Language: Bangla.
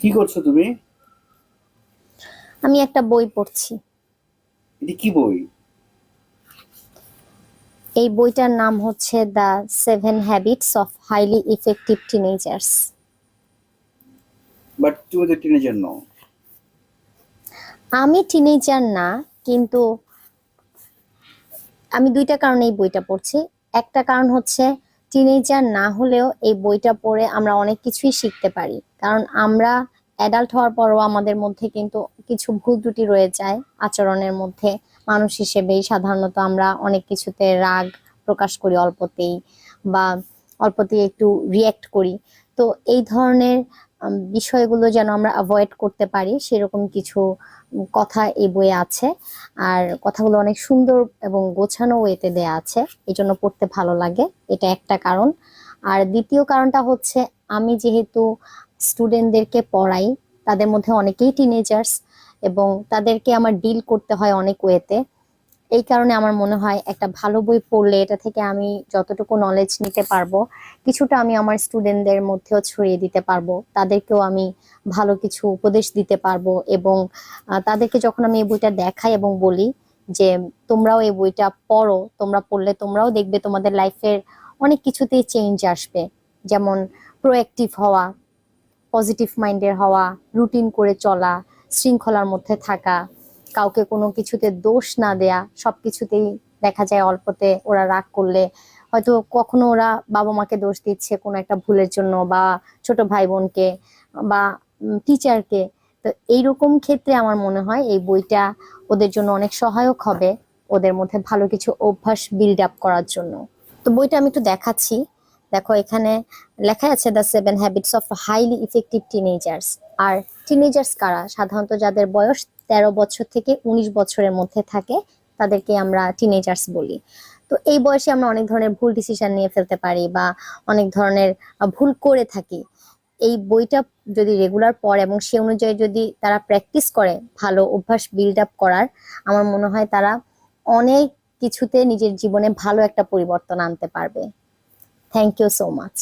কি করছো তুমি? আমি একটা বই পড়ছি। এটা কি বই? এই বইটার নাম হচ্ছে the 7 habits of highly effective teenagers. But তুমি তো টিনেজার নও। আমি টিনেজার না, কিন্তু আমি দুইটা কারণে এই বইটা পড়ছি। একটা কারণ হচ্ছে টিনেজার না হলেও এই বইটা পড়ে আমরা অনেক কিছুই শিখতে পারি, কারণ আমরা অ্যাডাল্ট হওয়ার পরও আমাদের মধ্যে কিন্তু কিছু ভুল ত্রুটি রয়ে যায় আচরণের মধ্যে। মানুষ হিসেবেই সাধারণত আমরা অনেক কিছুতে রাগ প্রকাশ করি অল্পতেই, বা অল্পতেই একটু রিয়্যাক্ট করি। তো এই ধরনের বিষয়গুলো যেন আমরা অ্যাভয়েড করতে পারি সেরকম কিছু কথা এই বইয়ে আছে। আর কথাগুলো অনেক সুন্দর এবং গোছানো ওয়েতে দেয়া আছে, এই জন্য পড়তে ভালো লাগে। এটা একটা কারণ। আর দ্বিতীয় কারণটা হচ্ছে আমি যেহেতু স্টুডেন্টদেরকে পড়াই, তাদের মধ্যে অনেকেই টিনেজার্স, এবং তাদেরকে আমার ডিল করতে হয় অনেক ওয়েতে। এই কারণে আমার মনে হয় একটা ভালো বই পড়লে এটা থেকে আমি যতটুকু নলেজ নিতে পারবো, কিছুটা আমি আমার স্টুডেন্টদের মধ্যেও ছড়িয়ে দিতে পারবো, তাদেরকেও আমি ভালো কিছু উপদেশ দিতে পারবো। এবং তাদেরকে যখন আমি এই বইটা দেখাই এবং বলি যে তোমরাও এই বইটা পড়ো, তোমরা পড়লে তোমরাও দেখবে তোমাদের লাইফের অনেক কিছুতেই চেঞ্জ আসবে। যেমন প্রোঅ্যাক্টিভ হওয়া, পজিটিভ মাইন্ডের হওয়া, রুটিন করে চলা, শৃঙ্খলার মধ্যে থাকা, কাউকে কোনো কিছুতে দোষ না দেয়া। সবকিছুতেই দেখা যায় অল্পতে ওরা রাগ করলে হয়তো কখনো ওরা বাবা মাকে দোষ দিচ্ছে কোনো একটা ভুলের জন্য, বা ছোট ভাই বোনকে, বা টিচারকে। তো এইরকম ক্ষেত্রে আমার মনে হয় এই বইটা ওদের জন্য অনেক সহায়ক হবে, ওদের মধ্যে ভালো কিছু অভ্যাস বিল্ড আপ করার জন্য। তো বইটা আমি একটু দেখাচ্ছি। দেখো, এখানে লেখা আছে the 7 habits of highly effective teenagers. আর টিনেজার্স কারা? সাধারণত যাদের বয়স 13 বছর থেকে 19 বছরের মধ্যে থাকে তাদেরকে আমরা টিনেজার্স বলি। তো এই বয়সে আমরা অনেক ধরনের ভুল ডিসিশন নিয়ে ফেলতে পারি, বা অনেক ধরনের ভুল করে থাকি। এই বইটা যদি রেগুলার পড়ে এবং সে অনুযায়ী যদি তারা প্র্যাকটিস করে ভালো অভ্যাস বিল্ড আপ করার, আমার মনে হয় তারা অনেক কিছুতে নিজের জীবনে ভালো একটা পরিবর্তন আনতে পারবে। Thank you so much.